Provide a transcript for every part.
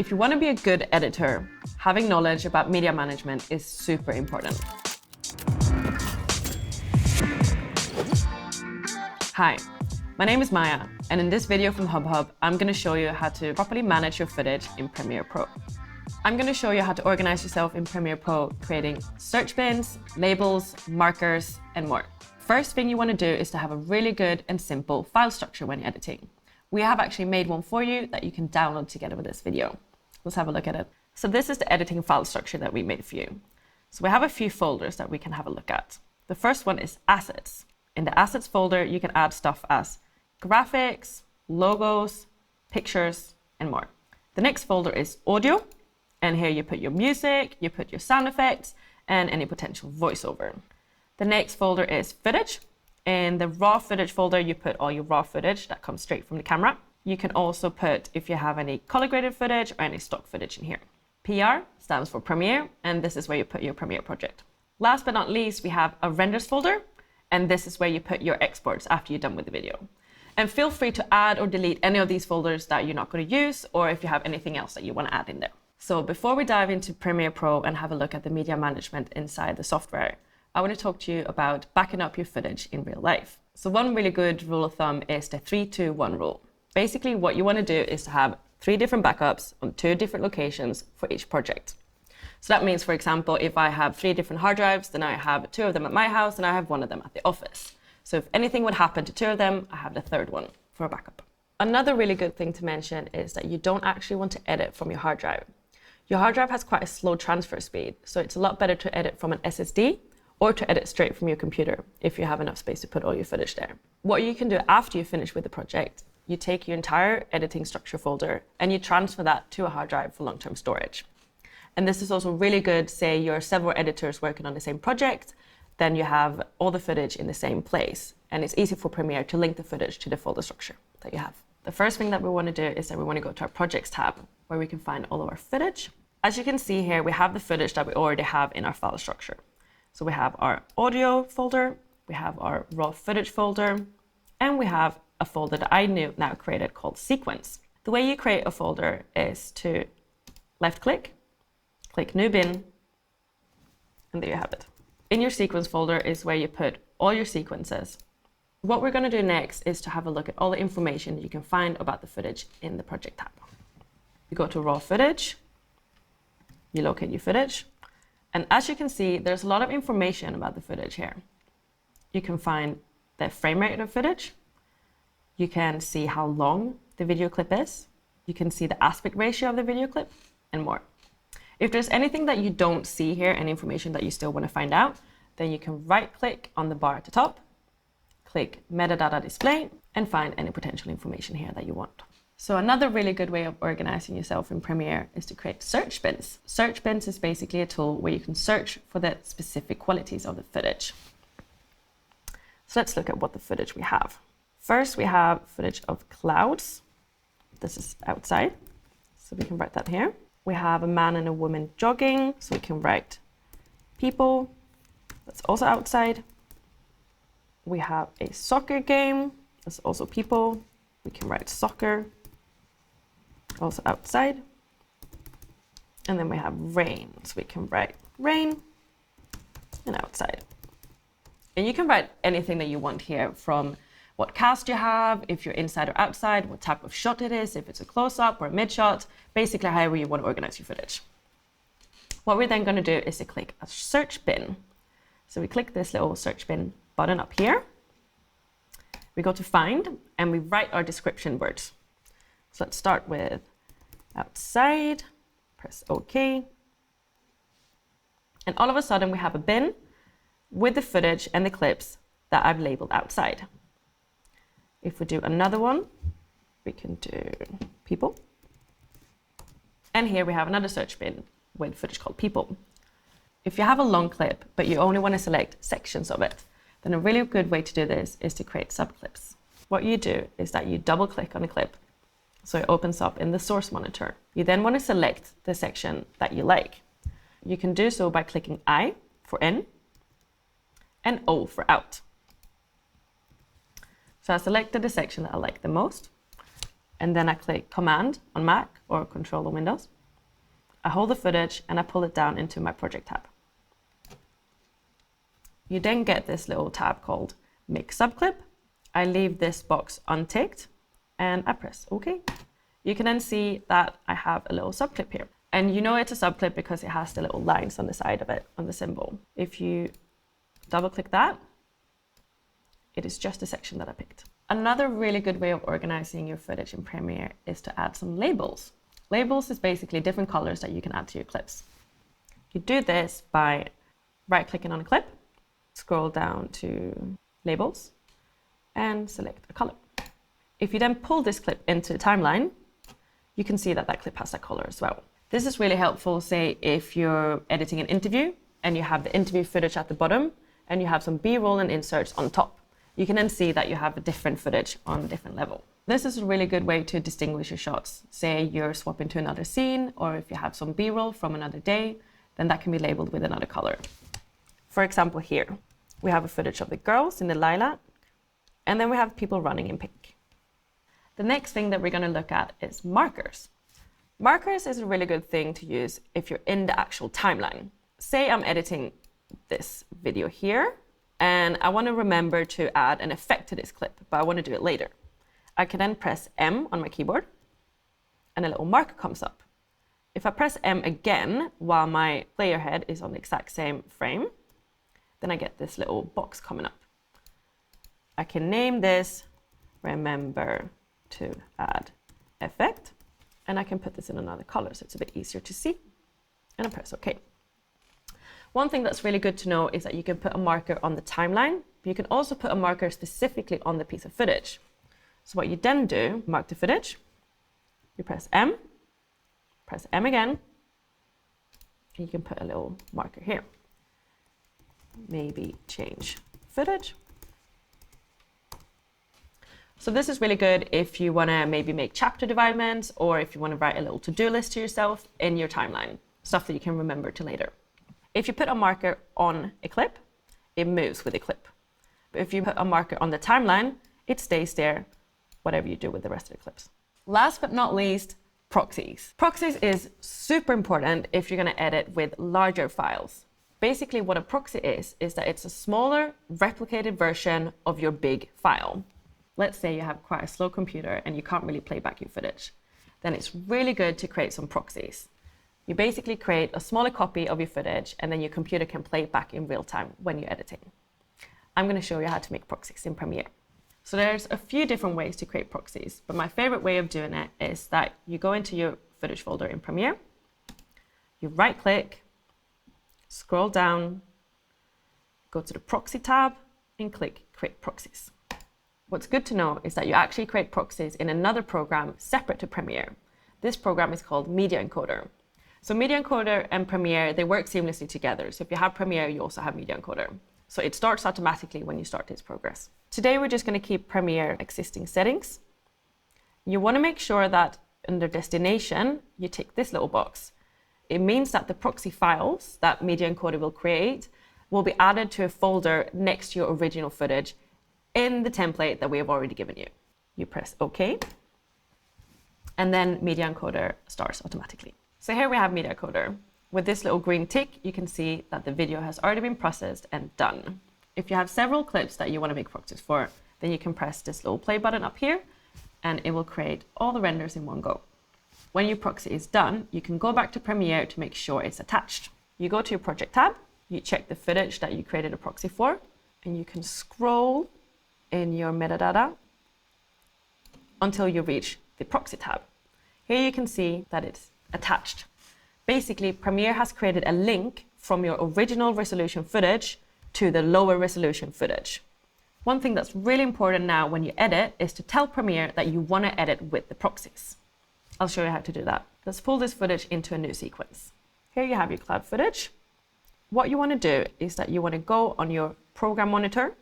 If you want to be a good editor, having knowledge about media management is super important. Hi, my name is Maya, and in this video from Hub, I'm going to show you how to properly manage your footage in Premiere Pro. I'm going to show you how to organize yourself in Premiere Pro, creating search bins, labels, markers, and more. First thing you want to do is to have a really good and simple file structure when editing. We have actually made one for you that you can download together with this video. Let's have a look at it. So this is the editing file structure that we made for you. So we have a few folders that we can have a look at. The first one is assets. In the assets folder, you can add stuff as graphics, logos, pictures, and more. The next folder is audio. And here you put your music, you put your sound effects, and any potential voiceover. The next folder is footage. In the raw footage folder, you put all your raw footage that comes straight from the camera. You can also put if you have any color graded footage or any stock footage in here. PR stands for Premiere, and this is where you put your Premiere project. Last but not least, we have a renders folder, and this is where you put your exports after you're done with the video. And feel free to add or delete any of these folders that you're not going to use, or if you have anything else that you want to add in there. So before we dive into Premiere Pro and have a look at the media management inside the software, I want to talk to you about backing up your footage in real life. So one really good rule of thumb is the 3-2-1 rule. Basically, what you want to do is to have 3 different backups on 2 different locations for each project. So that means, for example, if I have 3 different hard drives, then I have 2 of them at my house and I have 1 of them at the office. So if anything would happen to 2 of them, I have the 3rd one for a backup. Another really good thing to mention is that you don't actually want to edit from your hard drive. Your hard drive has quite a slow transfer speed, so it's a lot better to edit from an SSD or to edit straight from your computer if you have enough space to put all your footage there. What you can do after you finish with the project, you take your entire editing structure folder and you transfer that to a hard drive for long-term storage. And this is also really good, say you're several editors working on the same project, then you have all the footage in the same place. And it's easy for Premiere to link the footage to the folder structure that you have. The first thing that we want to do is that we want to go to our projects tab, where we can find all of our footage. As you can see here, we have the footage that we already have in our file structure. So we have our audio folder, we have our raw footage folder, and we have a folder that I now created called sequence. The way you create a folder is to left click, click new bin, and there you have it. In your sequence folder is where you put all your sequences. What we're going to do next is to have a look at all the information you can find about the footage in the project tab. You go to raw footage, you locate your footage, and as you can see, there's a lot of information about the footage here. You can find the frame rate of footage. You can see how long the video clip is. You can see the aspect ratio of the video clip and more. If there's anything that you don't see here, any information that you still want to find out, then you can right click on the bar at the top, click metadata display, and find any potential information here that you want. So another really good way of organizing yourself in Premiere is to create search bins. Search bins is basically a tool where you can search for the specific qualities of the footage. So let's look at what the footage we have. First, we have footage of clouds. This is outside, so we can write that here. We have a man and a woman jogging, so we can write people. That's also outside. We have a soccer game. That's also people. We can write soccer, also outside. And then we have rain, so we can write rain and outside. And you can write anything that you want here, from what cast you have, if you're inside or outside, what type of shot it is, if it's a close-up or a mid-shot, basically however you want to organize your footage. What we're then going to do is to click a search bin. So we click this little search bin button up here. We go to find and we write our description words. So let's start with outside, press OK. And all of a sudden we have a bin with the footage and the clips that I've labeled outside. If we do another one, we can do people. And here we have another search bin with footage called people. If you have a long clip, but you only want to select sections of it, then a really good way to do this is to create subclips. What you do is that you double click on a clip, so it opens up in the source monitor. You then want to select the section that you like. You can do so by clicking I for in and O for out. So I selected the section that I like the most, and then I click Command on Mac or Control on Windows. I hold the footage and I pull it down into my project tab. You then get this little tab called Make Subclip. I leave this box unticked and I press OK. You can then see that I have a little subclip here. And you know it's a subclip because it has the little lines on the side of it, on the symbol. If you double click that, it is just a section that I picked. Another really good way of organizing your footage in Premiere is to add some labels. Labels is basically different colors that you can add to your clips. You do this by right-clicking on a clip, scroll down to Labels, and select a color. If you then pull this clip into the timeline, you can see that that clip has that color as well. This is really helpful, say, if you're editing an interview and you have the interview footage at the bottom and you have some B-roll and inserts on top. You can then see that you have a different footage on a different level. This is a really good way to distinguish your shots. Say you're swapping to another scene, or if you have some B-roll from another day, then that can be labeled with another color. For example, here, we have a footage of the girls in the lilac, and then we have people running in pink. The next thing that we're going to look at is markers. Markers is a really good thing to use if you're in the actual timeline. Say I'm editing this video here, and I want to remember to add an effect to this clip, but I want to do it later. I can then press M on my keyboard, and a little marker comes up. If I press M again while my player head is on the exact same frame, then I get this little box coming up. I can name this Remember to Add Effect, and I can put this in another color so it's a bit easier to see, and I press OK. One thing that's really good to know is that you can put a marker on the timeline, but you can also put a marker specifically on the piece of footage. So what you then do, mark the footage, you press M again, and you can put a little marker here. Maybe change footage. So this is really good if you want to maybe make chapter dividements, or if you want to write a little to-do list to yourself in your timeline, stuff that you can remember to later. If you put a marker on a clip, it moves with the clip. But if you put a marker on the timeline, it stays there, whatever you do with the rest of the clips. Last but not least, proxies. Proxies is super important if you're going to edit with larger files. Basically, what a proxy is that it's a smaller, replicated version of your big file. Let's say you have quite a slow computer and you can't really play back your footage. Then it's really good to create some proxies. You basically create a smaller copy of your footage, and then your computer can play it back in real time when you're editing. I'm going to show you how to make proxies in Premiere. So there's a few different ways to create proxies, but my favorite way of doing it is that you go into your footage folder in Premiere, you right-click, scroll down, go to the Proxy tab, and click Create Proxies. What's good to know is that you actually create proxies in another program separate to Premiere. This program is called Media Encoder. So Media Encoder and Premiere, they work seamlessly together. So if you have Premiere, you also have Media Encoder. So it starts automatically when you start this progress. Today, we're just going to keep Premiere existing settings. You want to make sure that under Destination, you tick this little box. It means that the proxy files that Media Encoder will create will be added to a folder next to your original footage in the template that we have already given you. You press OK, and then Media Encoder starts automatically. So here we have Media Encoder. With this little green tick, you can see that the video has already been processed and done. If you have several clips that you want to make proxies for, then you can press this little play button up here, and it will create all the renders in one go. When your proxy is done, you can go back to Premiere to make sure it's attached. You go to your project tab, you check the footage that you created a proxy for, and you can scroll in your metadata until you reach the proxy tab. Here you can see that it's attached. Basically, Premiere has created a link from your original resolution footage to the lower resolution footage. One thing that's really important now when you edit is to tell Premiere that you want to edit with the proxies. I'll show you how to do that. Let's pull this footage into a new sequence. Here you have your cloud footage. What you want to do is that you want to go on your program monitor.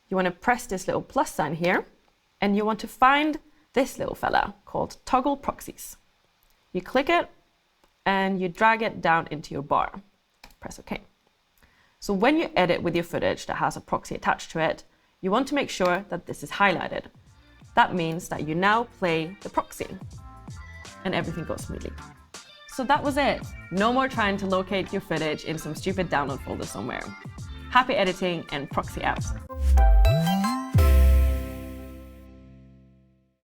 You want to press this little plus sign here, and you want to find this little fella called Toggle Proxies. You click it, and you drag it down into your bar. Press OK. So when you edit with your footage that has a proxy attached to it, you want to make sure that this is highlighted. That means that you now play the proxy and everything goes smoothly. So that was it. No more trying to locate your footage in some stupid download folder somewhere. Happy editing and proxy out.